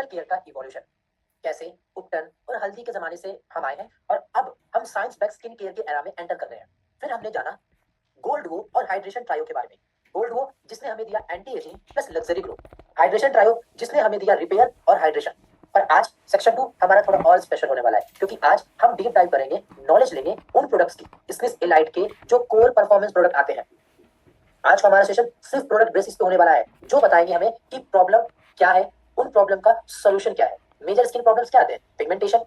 Personal care का evolution, कैसे उपटन और हल्दी के जमाने से हम आए हैं और अब हम साइंस बैक्ड स्किन केयर के एरा में एंटर कर रहे हैं। फिर हमने जाना गोल्ड वो और हाइड्रेशन ट्रायो के बारे में। गोल्ड वो जिसने हमें दिया anti ageing plus luxury glow, hydration trio जिसने हमें दिया रिपेयर और हाइड्रेशन। और आज सेक्शन 2 हमारा थोड़ा और स्पेशल होने वाला है, क्योंकि आज हम डीप डाइव करेंगे, नॉलेज लेंगे उन प्रोडक्ट्स की, स्विस एलाइट के जो कोर परफॉर्मेंस प्रोडक्ट आते हैं। आज का हमारा सेशन सिर्फ प्रोडक्ट बेसिस पे होने वाला है, जो बताएंगे हमें कि प्रॉब्लम क्या है, उन प्रॉब्लम का सॉल्यूशन क्या है। मेजर स्किन प्रॉब्लम्स क्या आते हैं? Pigmentation,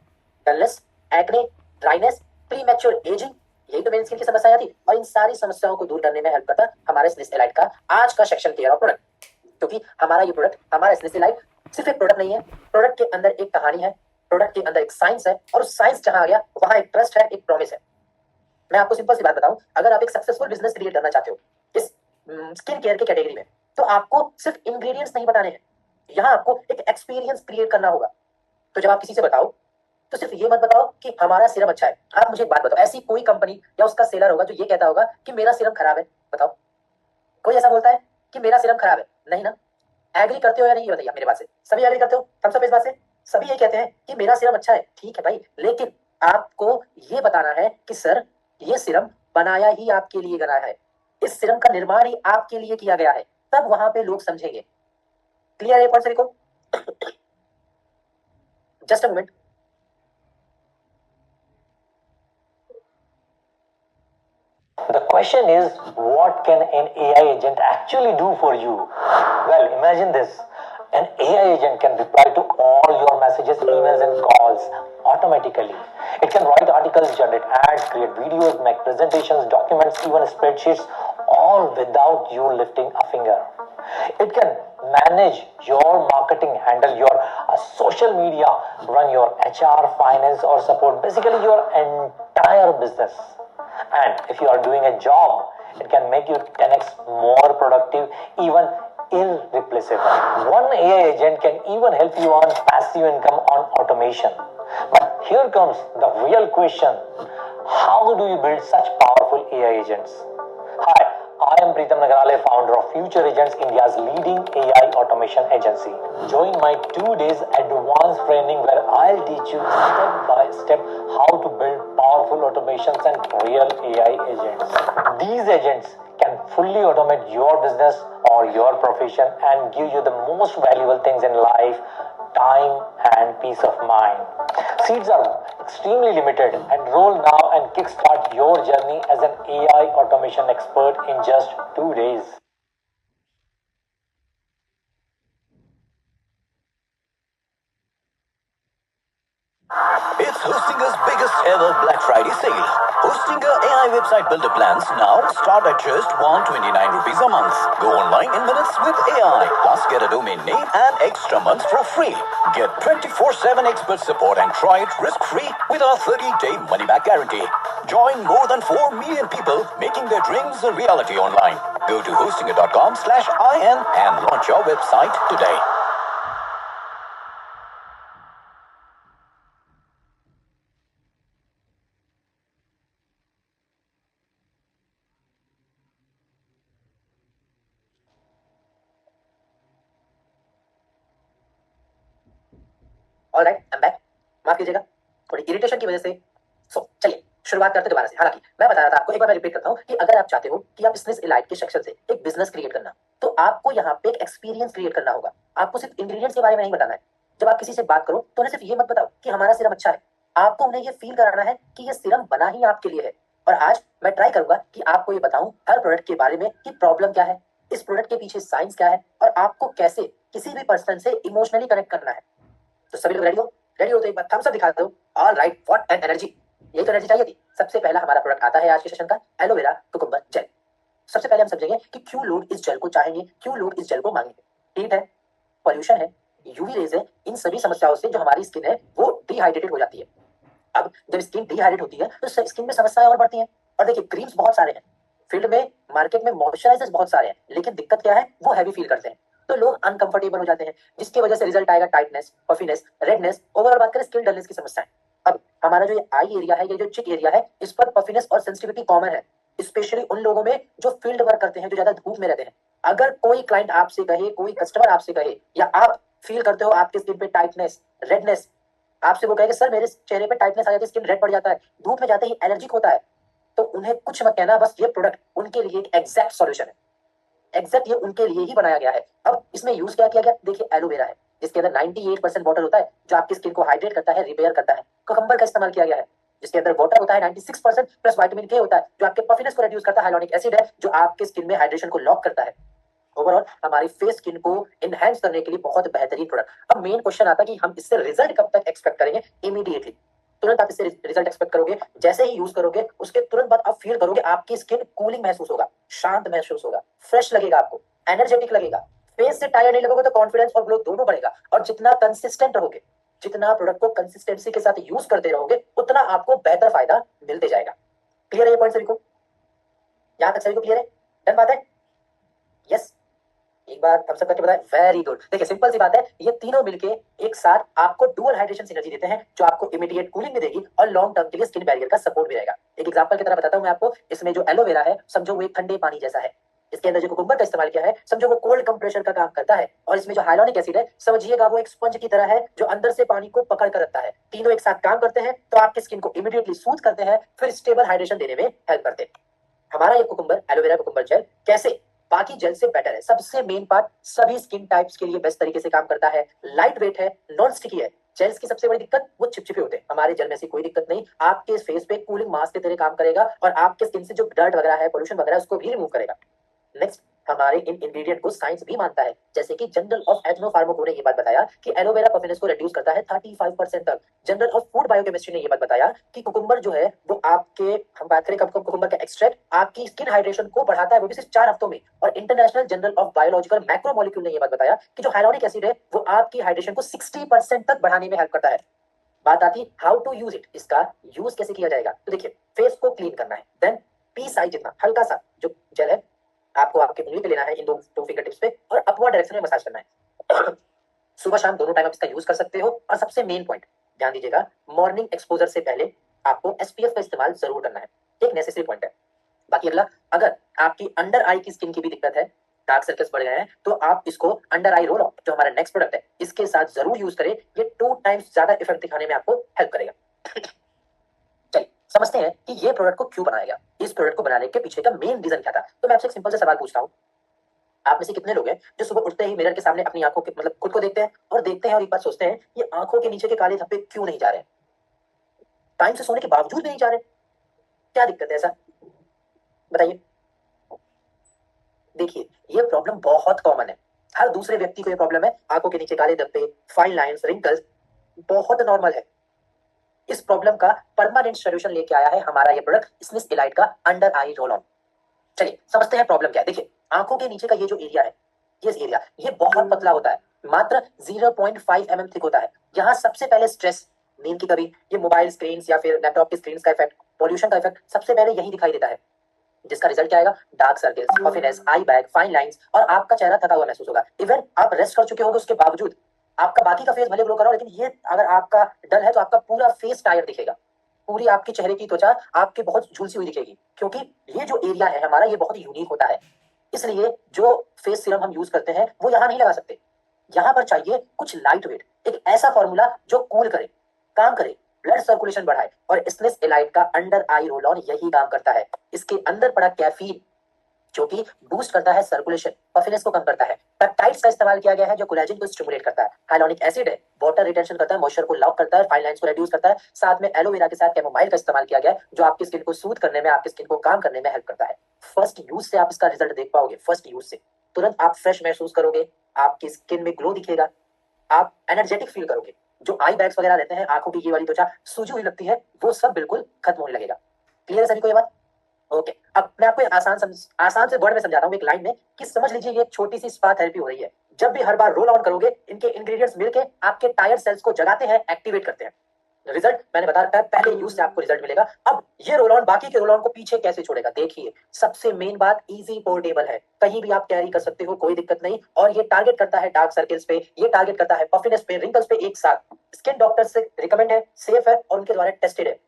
dullness, acne, dryness, premature ageing, यही तो मेन स्किन की समस्याएं थी। और इन सारी समस्याओं को दूर करने में हेल्प करता हमारे स्विस एलाइट का आज का सेक्शन केयर ऑफ प्रोडक्ट। क्योंकि हमारा ये प्रोडक्ट, हमारा स्विस एलाइट सिर्फ एक प्रोडक्ट नहीं है, प्रोडक्ट के अंदर एक कहानी है, प्रोडक्ट के अंदर एक साइंस है, और उस साइंस जहां आ गया वहां एक ट्रस्ट है, एक प्रॉमिस है। मैं आपको सिंपल सी बात बताऊं, अगर आप एक सक्सेसफुल बिजनेस क्रिएट करना चाहते हो इस स्किन केयर के कैटेगरी में, तो आपको सिर्फ इंग्रेडिएंट्स नहीं बताने हैं, यहाँ आपको एक एक्सपीरियंस क्रिएट करना होगा। तो जब आप किसी से बताओ तो सिर्फ ये मत बताओ कि हमारा सीरम अच्छा है। आप मुझे एक बात बताओ, ऐसी कोई कंपनी या उसका सेलर होगा जो ये कहता होगा कि मेरा सीरम खराब है? बताओ, कोई ऐसा बोलता है कि मेरा सीरम खराब है? नहीं ना। एग्री करते हो या नहीं, ये बताइए मेरे बात से। सभी एग्री करते हो? हम सब इस बात से सभी ये कहते हैं कि मेरा सीरम अच्छा है। ठीक है भाई, लेकिन आपको ये बताना है कि सर, ये सीरम बनाया ही आपके लिए गया है, इस सीरम का निर्माण ही आपके लिए किया गया है, तब वहां पे लोग समझेंगे। क्लियर है पॉइंट सभी को? Just a moment. The question is, what can an AI agent actually do for you? Well, imagine this. An AI agent can reply to all your messages, emails, and calls automatically. It can write articles, generate ads, create videos, make presentations, documents, even spreadsheets, all without you lifting a finger. It can manage your marketing, handle your social media, run your HR, finance, or support basically your entire business. And if you are doing a job, it can make you 10x more productive, even irreplaceable. One AI agent can even help you earn passive income on automation. But here comes the real question: how do you build such powerful AI agents? Hi, I am Preetham Nagarale, founder of Future Agents, India's leading AI automation agency. Join my 2 days advanced training where I'll teach you step by step how to build powerful automations and real AI agents. These agents can fully automate your business or your profession and give you the most valuable things in life: time and peace of mind. Seats are extremely limited. Enroll now and kickstart your journey as an AI automation expert in just 2 days. It's Hostinger's biggest ever Black Friday sale. Hostinger AI website builder plans now start at just 129 rupees a month. Go online in minutes with AI. Plus get a domain name and extra months for free. Get 24/7 expert support and try it risk-free with our 30-day money-back guarantee. Join more than 4 million people making their dreams a reality online. Go to hostinger.com/in and launch your website today. Alright, I am back. माफ कीजिएगा, थोड़ी irritation की वजह से। चलिए शुरुआत करते दोबारा से। हालांकि मैं बता रहा था आपको, एक बार मैं रिपीट करता हूँ कि अगर आप चाहते हो कि आप स्विस एलाइट के सेक्शन से एक बिजनेस क्रिएट करना, तो आपको यहाँ पे एक एक्सपीरियंस क्रिएट करना होगा। आपको सिर्फ इंग्रेडिएंट्स के बारे में नहीं बताना है। जब आप किसी से बात करो तो उन्हें सिर्फ ये मत बताओ कि हमारा सीरम अच्छा है, आपको उन्हें ये फील कराना है कि ये सीरम बना ही आपके लिए है। और आज मैं ट्राई करूंगा कि आपको ये बताऊं हर प्रोडक्ट के बारे में कि प्रॉब्लम क्या है, इस प्रोडक्ट के पीछे साइंस क्या है, और आपको कैसे किसी भी पर्सन से इमोशनली कनेक्ट करना है। तो सभी लोग रेडी हो? रेडी हो तो एक बार थम्स अप दिखा दो। All right, what an energy! ये तो एनर्जी चाहिए थी। सबसे पहला हमारा प्रोडक्ट आता है आज के सेशन का, एलोवेरा कुकुम्बर जेल। सबसे पहले हम समझेंगे कि क्यों लोग इस जेल को चाहेंगे, क्यों लोग इस जेल को मांगेंगे। हीट है, पॉल्यूशन है, यूवी रेज है, इन सभी समस्याओं से जो हमारी स्किन है वो डिहाइड्रेटेड हो जाती है। अब जब स्किन डिहाइड्रेट होती है तो स्किन में समस्याएं और बढ़ती हैं। और देखिए, क्रीम्स बहुत सारे हैं फील्ड में, मार्केट में मॉइस्चराइजर्स बहुत सारे हैं, लेकिन दिक्कत क्या है, वो हैवी फील करते हैं, तो लोग अनकंफर्टेबल हो जाते हैं, जिसकी वजह से रिजल्ट आएगा टाइटनेस, पफीनेस, रेडनेस, ओवरऑल बात करें स्किन डलनेस की समस्या है। अब हमारा जो ये आई एरिया है, ये जो चिक एरिया है, इस पर पफीनेस और सेंसिटिविटी कॉमन है, स्पेशली उन लोगों में जो फील्ड वर्क करते हैं, जो ज्यादा धूप में रहते हैं। अगर कोई क्लाइंट आपसे कहे, कोई कस्टमर आपसे कहे, या आप फील करते हो आपके स्किन पे टाइटनेस, रेडनेस, आपसे वो कहेगा सर मेरे चेहरे पे टाइटनेस आ जाती है, स्किन रेड पड़ जाता है, धूप में जाते ही एलर्जिक होता है, तो उन्हें कुछ मत कहना, बस ये प्रोडक्ट उनके लिए एक एग्जैक्ट सॉल्यूशन है, एग्जैक्ट ये उनके लिए ही बनाया गया है। अब इसमें यूज क्या किया गया, देखिए एलोवेरा है जिसके अंदर 98% वाटर होता है जो आपकी स्किन को हाइड्रेट करता है, रिपेयर करता है। कोकम्बर का इस्तेमाल किया गया है जिसके अंदर वाटर होता है 96% प्लस विटामिन के होता है जो आपके पफिनेस को रिड्यूस करता है, हाइलोनिक एसिड है जो आपके स्किन में हाइड्रेशन को लॉक करता है। ओवरऑल हमारी फेस स्किन को एनहांस करने के लिए बहुत बेहतरीन प्रोडक्ट। अब मेन क्वेश्चन आता है कि हम इससे रिजल्ट कब तक एक्सपेक्ट करेंगे, इमीडिएटली, तुरंत आप इससे रिजल्ट एक्सपेक्ट करोगे, जैसे ही यूज करोगे उसके तुरंत बाद आप फील करोगे आपकी स्किन कूलिंग महसूस होगा, शांत महसूस होगा, फ्रेश लगेगा, आपको एनर्जेटिक लगेगा, फेस से टायर्ड नहीं लगोगे तो कॉन्फिडेंस और ग्लो दोनों बढ़ेगा। और जितना कंसिस्टेंट रहोगे, जितना प्रोडक्ट को कंसिस्टेंसी के साथ यूज करते रहोगे उतना आपको बेहतर फायदा मिलते जाएगा। क्लियर है ये पॉइंट सभी को, यहां तक सभी को क्लियर है, डन बात है, यस, एक बार हम सब करके बताएं, वेरी गुड। देखिए सिंपल सी बात है, ये तीनों मिलके एक साथ आपको डुअल हाइड्रेशन एनर्जी देते हैं जो आपको इमीडिएट कूलिंग भी देगी और लॉन्ग टर्म के लिए स्किन बैरियर का सपोर्ट भी रहेगा। एक एग्जांपल की तरह बताता हूं मैं आपको, इसमें जो एलोवेरा है समझो वो एक ठंडे पानी जैसा है, इसके अंदर जो कुकुम्बर का इस्तेमाल किया है समझो वो कोल्ड कंप्रेशर का काम करता है, और इसमें जो हाइलोनिक एसिड है समझिएगा वो एक स्पंज की तरह है जो अंदर से पानी को पकड़ कर रखता है। तीनों एक साथ काम करते हैं तो आपकी स्किन को इमीडिएटली सूथ करते हैं, फिर स्टेबल हाइड्रेशन देने में हेल्प करते हैं। हमारा ये कुकुम्बर, एलोवेरा कुकुम्बर जेल कैसे बाकी जेल से बेटर है, सबसे मेन पार्ट सभी स्किन टाइप्स के लिए बेस्ट तरीके से काम करता है, लाइट वेट है, नॉन स्टिकी है। जेल्स की सबसे बड़ी दिक्कत वो चिपचिपे होते हैं, हमारे जेल में ऐसी कोई दिक्कत नहीं, आपके फेस पे कूलिंग मास्क की तरह काम करेगा और आपके स्किन से जो डर्ट वगैरह है, पोल्यूशन वगैरह उसको भी रिमूव करेगा। नेक्स्ट, हमारे इन इंग्रेडिएंट को साइंस भी मानता है, जैसे कि जनरल ऑफ एथनोफार्माको ने ये बात बताया कि एलोवेरा पफिनेस को रिड्यूस करता है 35% तक। जनरल ऑफ फूड बायोकेमिस्ट्री ने ये बात बताया कि कुकुम्बर जो है वो आपके, हम बात करें कब कुकुम्बर का एक्सट्रैक्ट आपकी स्किन हाइड्रेशन को बढ़ाता है, वो भी सिर्फ 4 हफ्तों में। और international journal of biological macromolecule ने ये बात बताया कि जो हाइलोनिक एसिड है वो आपकी हाइड्रेशन को 60% तक बढ़ाने में हेल्प करता है। बात आती है हाउ टू यूज इट, इसका यूज कैसे किया जाएगा। तो देखिए फेस को क्लीन करना है, देन पी साइज जितना हल्का सा जो जेल है आपको आपके उंगली पे लेना है, इन दो फिंगर टिप्स पे, और अपवर्ड डायरेक्शन में मसाज करना है। सुबह शाम दोनों टाइम आप इसका यूज कर सकते हो। और सबसे मेन पॉइंट ध्यान दीजिएगा, मॉर्निंग एक्सपोजर से पहले आपको एसपीएफ का इस्तेमाल जरूर करना है, एक नेसेसरी पॉइंट है। बाकी अगला, अगर आपकी अंडर आई की स्किन की भी दिक्कत है, डार्क सर्कल्स बढ़ गए हैं, तो आप इसको अंडर आई रोल ऑन जो हमारा नेक्स्ट प्रोडक्ट है इसके साथ जरूर यूज करें, ये 2 टाइम्स ज्यादा इफेक्ट दिखाने में आपको हेल्प करेगा। चलिए समझते हैं कि ये प्रोडक्ट को क्यों बनाया गया, इस प्रोडक्ट को बनाने के पीछे का मेन रीजन क्या था। तो मैं आपसे एक सिंपल सा सवाल पूछता हूँ, आप में से कितने लोग हैं जो सुबह उठते ही मिरर के सामने अपनी आंखों के मतलब खुद को देखते हैं और एक बात सोचते हैं ये आंखों के नीचे के काले धब्बे क्यों नहीं जा रहे, टाइम से सोने के बावजूद भी नहीं जा रहे, क्या दिक्कत है, ऐसा बताइए। देखिए ये प्रॉब्लम बहुत कॉमन है, हर दूसरे व्यक्ति को ये प्रॉब्लम है, आंखों के नीचे काले धब्बे, फाइन लाइंस, रिंकल्स, बहुत नॉर्मल है। इस प्रॉब्लम का परमानेंट सॉल्यूशन लेके आया है हमारा ये प्रोडक्ट स्मिथ इलाइट का अंडर आई रोल ऑन। चलिए समझते हैं प्रॉब्लम क्या है। देखिए आंखों के नीचे का ये जो एरिया है, ये एरिया ये बहुत पतला होता है, मात्र 0.5 mm थिक होता है। यहाँ सबसे पहले स्ट्रेस, नींद की कमी, ये मोबाइल स्क्रीन या फिर लैपटॉप की स्क्रीन का इफेक्ट, पॉल्यूशन का इफेक्ट सबसे पहले यही दिखाई देता है, जिसका रिजल्ट क्या आएगा, डार्क सर्कल्स, पफिनेस, आई बैग, फाइन लाइंस, और आपका चेहरा थका हुआ महसूस होगा। इवन आप रेस्ट कर चुके होंगे उसके बावजूद आपका बाकी का फेस भले ग्लो कर रहा हो, लेकिन ये अगर आपका डल है तो आपका पूरा फेस टायर्ड दिखेगा, पूरी आपके चेहरे की त्वचा आपके बहुत झुलसी हुई दिखेगी, क्योंकि ये जो एरिया है हमारा ये बहुत यूनिक होता है। इसलिए जो फेस सीरम हम यूज करते हैं वो यहाँ नहीं लगा सकते, यहाँ पर चाहिए कुछ लाइट वेट, एक ऐसा फॉर्मूला जो कूल करे, काम करे, ब्लड सर्कुलेशन बढ़ाए, और स्मिथ इलाइट का अंडर आई रोल ऑन यही काम करता है। इसके अंदर पड़ा कैफीन जो कि बूस्ट करता है सर्कुलेशन, पफिनेस को कम करता है, पेप्टाइड्स का इस्तेमाल किया गया है जो कोलेजन को स्टिमुलेट करता है, हाइलोनिक एसिड है, वाटर रिटेंशन करता है, मॉइस्चर को लॉक करता है, फाइन लाइंस को रिड्यूस करता है, साथ में एलोवेरा के साथ कैमोमाइल का इस्तेमाल किया गया है जो आपकी स्किन को सूथ करने में, आपकी स्किन को काम करने में हेल्प करता है। फर्स्ट यूज से आप इसका रिजल्ट देख पाओगे, फर्स्ट यूज से तुरंत आप फ्रेश महसूस करोगे, आपकी स्किन में ग्लो दिखेगा, आप एनर्जेटिक फील करोगे, जो आई बैग्स वगैरह रहते हैं, आंखों की ये वाली त्वचा सूजी हुई लगती है, वो सब बिल्कुल खत्म होने लगेगा। क्लियर है सभी को ये बात? ओके अब मैं आपको आसान से वर्ड में समझाता हूँ एक लाइन में, कि समझ लीजिए ये एक छोटी सी स्पा थेरेपी हो रही है। जब भी हर बार रोल ऑन करोगे इनके इंग्रेडिएंट्स मिलके आपके टायर्ड सेल्स को जगाते हैं, एक्टिवेट करते हैं। रिजल्ट मैंने बता रखा है, पहले यूज से आपको रिजल्ट मिलेगा। अब ये रोल ऑन बाकी के रोल ऑन को पीछे कैसे छोड़ेगा, देखिए सबसे मेन बात, इजी पोर्टेबल है, कहीं भी आप कैरी कर सकते हो, कोई दिक्कत नहीं। और ये टारगेट करता है डार्क सर्कल्स पे, ये टारगेट करता है पफिनेस पे, रिंकल्स पे एक साथ। स्किन डॉक्टर से रिकमेंड है, सेफ है और उनके द्वारा टेस्टेड है।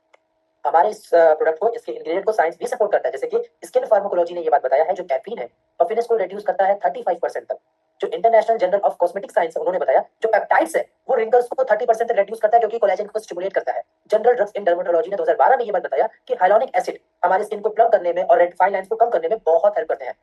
हमारे इस प्रोडक्ट को, इसके इंग्रेडिएंट को साइंस भी सपोर्ट करता है, जैसे कि स्किन फार्माकोलॉजी ने ये बात बताया है जो कैफीन है पफिनेस को रिड्यूस करता है 35% तक। जो international journal of cosmetic science है उन्होंने बताया जो पेप्टाइड्स है वो रिंकल्स को 30% तक रिड्यूस करता है क्योंकि कोलेजन को स्टिमुलेट करता है। जनरल ड्रग्स इन डर्मेटोलॉजी ने 2012 में ये बात बताया कि हाइलोनिक एसिड हमारी स्किन को प्लग करने में और रेड फाइन लाइंस को कम करने में बहुत हेल्प करते हैं।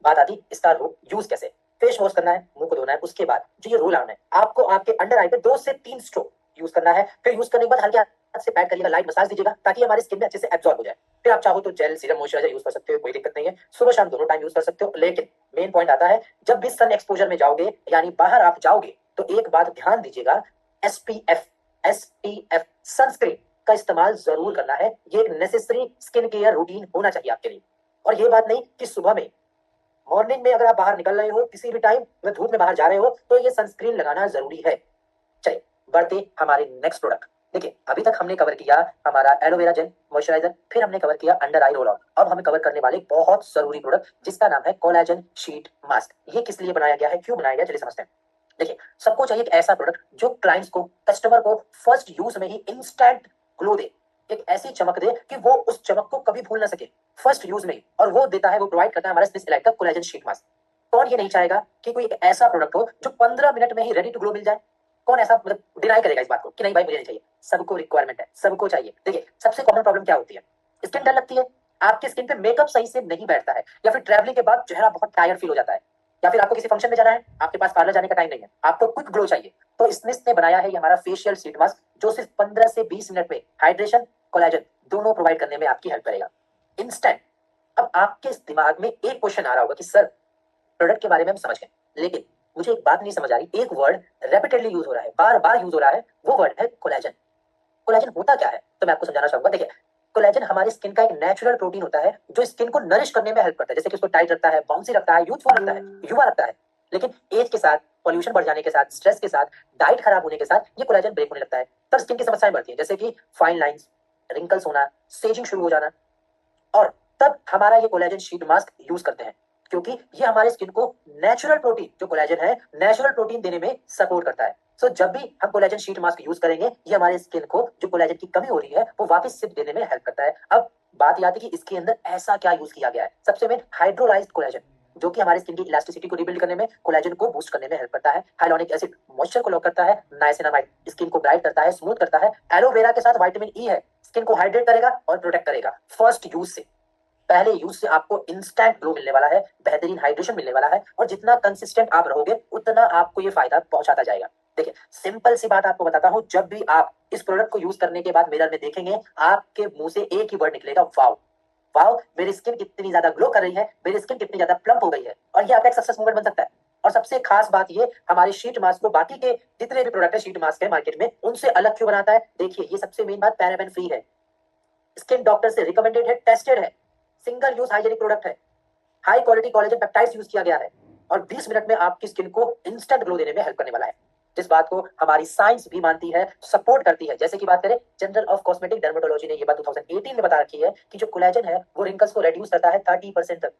बात आती इसका यूज कैसे। फेस वॉश करना है, मुंह को धोना है, उसके बाद जो ये रोल ऑन है आपको आपके अंडर आई पे 2 से 3 स्ट्रोक यूज करना है। फिर यूज करने के बाद हल्के हाथ से पैड करिएगा, लाइट मसाज दीजिएगा ताकि हमारी स्किन में अच्छे से एब्जॉर्ब हो जाए। फिर आप चाहो तो जेल, सीरम, मॉइस्चराइजर यूज कर सकते हो, कोई दिक्कत नहीं है। सुबह शाम दोनों टाइम यूज कर सकते हो। लेकिन मेन पॉइंट आता है जब भी सन एक्सपोजर में जाओगे यानी बाहर आप जाओगे तो एक बात ध्यान दीजिएगा, एसपीएफ सनस्क्रीन का इस्तेमाल जरूर करना है। ये एक नेसेसरी स्किन केयर रूटीन होना चाहिए आपके लिए। और ये बात नहीं कि सुबह में मॉर्निंग में अगर आप बाहर निकल रहे हो किसी भी टाइम में धूप में बाहर जा रहे हो तो ये सनस्क्रीन लगाना जरूरी है। चलिए बढ़ते हमारे नेक्स्ट प्रोडक्ट। देखिए अभी तक हमने कवर किया हमारा एलोवेरा जेल मॉइस्चराइजर, फिर हमने कवर किया अंडर आई रोल ऑन। अब हमें कवर करने वाले बहुत जरूरी प्रोडक्ट जिसका नाम है कोलेजन शीट मास्क। ये किस लिए बनाया गया है, क्यों बनाया गया, चलिए समझते हैं। देखिए सबको चाहिए एक ऐसा प्रोडक्ट जो क्लाइंट्स को, कस्टमर को फर्स्ट यूज में ही इंस्टेंट ग्लो दे, एक ऐसी चमक दे कि वो उस चमक को कभी भूल ना सके फर्स्ट यूज में ही। और वो देता है, वो प्रोवाइड करता है हमारा स्विस इलाइट का कोलेजन शीट मास्क। कौन ये नहीं चाहेगा कि कोई एक ऐसा प्रोडक्ट हो जो 15 मिनट में ही रेडी टू ग्लो मिल जाए। कौन ऐसा मतलब डिनाई करेगा इस बात को कि नहीं भाई मुझे नहीं चाहिए। सबको रिक्वायरमेंट है, सबको चाहिए। देखिए सबसे कॉमन प्रॉब्लम क्या होती है, स्किन डल लगती है, आपकी स्किन पे मेकअप सही से नहीं बैठता है, या फिर ट्रैवलिंग के बाद चेहरा बहुत टायर्ड फील हो जाता है, या फिर आपको किसी फंक्शन में जाना है, आपके पास पार्लर जाने का टाइम नहीं है, आपको क्विक ग्लो चाहिए। तो स्मिथ ने बनाया है ये हमारा फेशियल शीट मास्क जो सिर्फ 15 से 20 मिनट में हाइड्रेशन कोलेजन दोनों प्रोवाइड करने में आपकी हेल्प करेगा इंस्टेंट। अब आपके दिमाग में एक क्वेश्चन आ रहा होगा कि सर प्रोडक्ट के बारे में हम समझ गए, लेकिन मुझे एक बात नहीं समझ आ रही, एक वर्ड रेपिटेडली यूज हो रहा है, बार बार यूज हो रहा है, वो वर्ड है कोलेजन। कोलेजन होता क्या है तो मैं आपको समझाना चाहूंगा। देखिए कोलेजन हमारी स्किन का एक नेचुरल प्रोटीन होता है जो स्किन को नरिश करने में हेल्प करता है, जैसे कि उसको टाइट रखता है, बाउंसी रखता है, यूथफुल रखता है, युवा रखता है। लेकिन एज के साथ, पॉल्यूशन बढ़ जाने के साथ, स्ट्रेस के साथ, डाइट खराब होने के साथ ये कोलेजन ब्रेक होने लगता है, तब स्किन की समस्याएं बढ़ती हैं, जैसे कि फाइन लाइंस, रिंकल्स होना, सेजिंग शुरू हो जाना। और तब हमारा ये कोलेजन शीट मास्क यूज करते हैं क्योंकि ये हमारे स्किन को नेचुरल प्रोटीन, जो कोलेजन है नेचुरल प्रोटीन देने में सपोर्ट करता है। सो जब भी हम कोलेजन शीट मास्क यूज करेंगे ये हमारे स्किन को जो कोलेजन की कमी हो रही है वो वापस से देने में हेल्प करता है। अब बात ये आती है कि इसके अंदर ऐसा क्या यूज किया गया है। सबसे मेन हाइड्रोलाइज्ड कोलेजन जो कि हमारी स्किन की इलास्टिसिटी को रिबिल्ड करने में, कोलेजन को बूस्ट करने में हेल्प करता है। हाइलोनिक एसिड मॉइस्चर को लॉक करता है। नाइसिनामाइड स्किन को ब्राइट करता है, स्मूथ करता है। एलोवेरा के साथ विटामिन ई है, स्किन को हाइड्रेट करेगा और प्रोटेक्ट करेगा। फर्स्ट यूज से, पहले यूज से आपको इंस्टेंट ग्लो मिलने वाला है, बेहतरीन हाइड्रेशन मिलने वाला है, और जितना कंसिस्टेंट आप रहोगे उतना आपको ये फायदा पहुंचाता जाएगा। देखिए सिंपल सी बात आपको बताता हूं, जब भी आप इस प्रोडक्ट को यूज करने के बाद मिरर में देखेंगे आपके मुंह से एक ही वर्ड निकलेगा, वाओ। वाओ, मेरी स्किन कितनी ज्यादा ग्लो कर रही है, मेरी स्किन कितनी ज्यादा प्लम्प हो गई है। और ये आपका एक सक्सेस मूवमेंट बन सकता है। और सबसे खास बात ये हमारे शीट मास्क को बाकी के जितने भी प्रोडक्ट है शीट मास्क है मार्केट में उनसे अलग क्यों बनाता है। देखिए ये सबसे मेन बात, पैराबेन फ्री है, स्किन डॉक्टर से रिकमेंडेड है, टेस्टेड है, सिंगल यूज हाइजेनिक प्रोडक्ट है, high quality collagen peptides use किया गया है, और 20 मिनट में आपकी स्किन को इंस्टेंट ग्लो देने में हेल्प करने वाला है। जिस बात को हमारी साइंस भी मानती है, सपोर्ट करती है। जैसे कि बात करें जर्नल ऑफ कॉस्मेटिक डर्मेटोलॉजी ने ये बात 2018 में बता रखी है कि जो कोलेजन है वो रिंकल्स को रिड्यूस करता है 30% तक।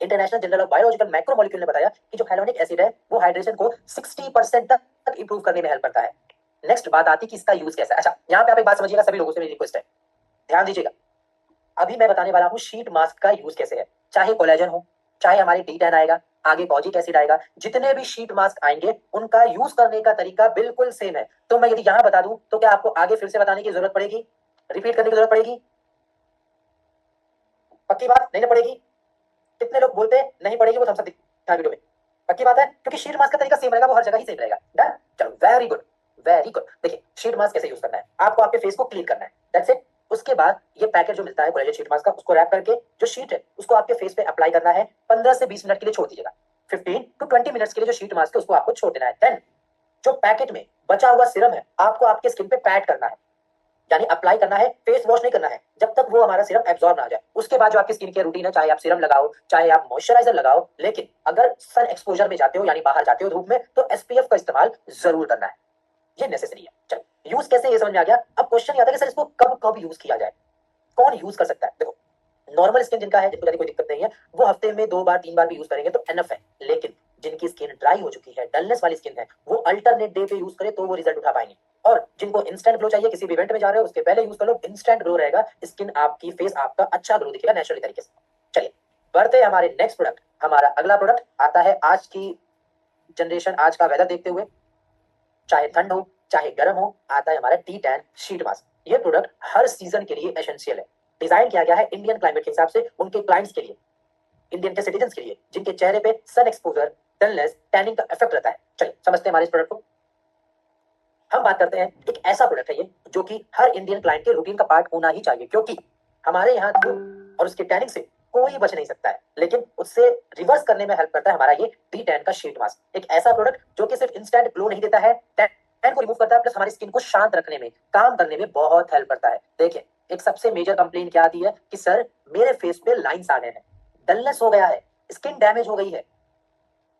International journal of biological macromolecule ने बताया कि जो हाइलोनिक एसिड है वो हाइड्रेशन को 60% तक इंप्रूव करने में हेल्प करता है। नेक्स्ट बात आती है कि इसका यूज कैसा है। अच्छा यहाँ पे आप एक बात समझिएगा, सभी लोगों से मेरी रिक्वेस्ट है, ध्यान दीजिएगा। अभी मैं बताने वाला हूँ शीट मास्क का यूज कैसे है। चाहे कोलेजन हो, चाहे हमारी D10 आएगा, आगे कॉजिक एसिड आएगा, जितने भी शीट मास्क आएंगे उनका यूज करने का तरीका बिल्कुल सेम है। तो मैं यदि यहाँ बता दूं तो क्या आपको आगे फिर से बताने की जरूरत पड़ेगी, रिपीट करने की जरूरत पड़ेगी? पक्की बात नहीं ना पड़ेगी? कितने लोग बोलते हैं नहीं पड़ेगी, वो थम्स अप दिखा वीडियो में। पक्की बात है, क्योंकि शीट मास्क का तरीका सेम रहेगा, वो हर जगह ही सेम रहेगा। डन, चलो वेरी गुड वेरी गुड। देखिए शीट मास्क कैसे यूज करना है, आपको आपके फेस को क्लीन करना है, दैट्स इट। उसके बाद ये पैकेट जो मिलता है कोलेजन शीट मास्क का, उसको रैप करके जो शीट है उसको आपके फेस पे अप्लाई करना है। 15 से 20 मिनट के लिए छोड़ दीजिएगा। 15 to 20 मिनट्स के लिए जो शीट मास्क है उसको आपको छोड़ देना है। देन जो पैकेट में बचा हुआ सिरम है आपको आपके स्किन पे पैट करना है, यानी अप्लाई करना है, फेस वॉश नहीं करना है जब तक वो हमारा सिरम एब्जॉर्ब ना आ जाए। उसके बाद जो आपकी स्किन केयर रूटीन है, चाहे आप सिरम लगाओ चाहे आप मॉइस्चराइजर लगाओ, लेकिन अगर सन एक्सपोजर में जाते हो यानी बाहर जाते हो धूप में तो SPF का इस्तेमाल जरूर करना है, ये नेसेसरी है। चलो यूज कैसे, ये समझ में आ गया। अब क्वेश्चन ये आता है कि सर इसको कब कब यूज किया जाए, कौन यूज कर सकता है। देखो नॉर्मल स्किन जिनका है, जिनको ज्यादा कोई दिक्कत नहीं है, वो हफ्ते में 2 बार 3 बार भी यूज करेंगे तो एनफ है। लेकिन जिनकी स्किन ड्राई हो चुकी है, डलनेस वाली स्किन है, वो अल्टरनेट डे पे यूज करे तो वो रिजल्ट उठा पाएंगे। और जिनको इंस्टेंट ग्लो चाहिए, किसी भी इवेंट में जा रहे हो उसके पहले यूज कर लो, इंस्टेंट ग्लो रहेगा, स्किन आपकी, फेस आपका अच्छा ग्लो दिखेगा नेचुरली तरीके से। चलिए बढ़ते हैं हमारे नेक्स्ट प्रोडक्ट। हमारा अगला प्रोडक्ट आता है आज की जनरेशन, आज का वेदर देखते हुए, चाहे ठंड हो चाहे गर्म हो, आता है हमारा T10 शीट मास्क। ये प्रोडक्ट हर सीजन के लिए एसेंशियल है। डिजाइन किया गया है इंडियन क्लाइमेट के हिसाब से, उनके क्लाइंट्स के लिए, इंडियन के सिटीजन के लिए, जिनके चेहरे पे सन एक्सपोजर, डलनेस, टैनिंग का इफेक्ट रहता है। चलिए समझते हैं हमारे इस प्रोडक्ट को। हम बात करते हैं, एक ऐसा प्रोडक्ट है ये जो कि हर इंडियन क्लाइंट के रूटीन का पार्ट होना ही चाहिए, क्योंकि हमारे यहाँ धूप और उसके टैनिंग से कोई बच नहीं सकता है, लेकिन उससे रिवर्स करने में हेल्प करता है हमारा ये T10 का शीट मास्क। एक ऐसा प्रोडक्ट जो कि सिर्फ इंस्टेंट ग्लो नहीं देता है, टैन को रिमूव करता है, प्लस हमारी स्किन को शांत रखने में, काम करने में बहुत हेल्प करता है। देखिए, एक सबसे मेजर कंप्लेन क्या आती है कि सर मेरे फेस पे लाइंस आ गए हैं, डलनेस हो गया है, स्किन डैमेज हो गई है।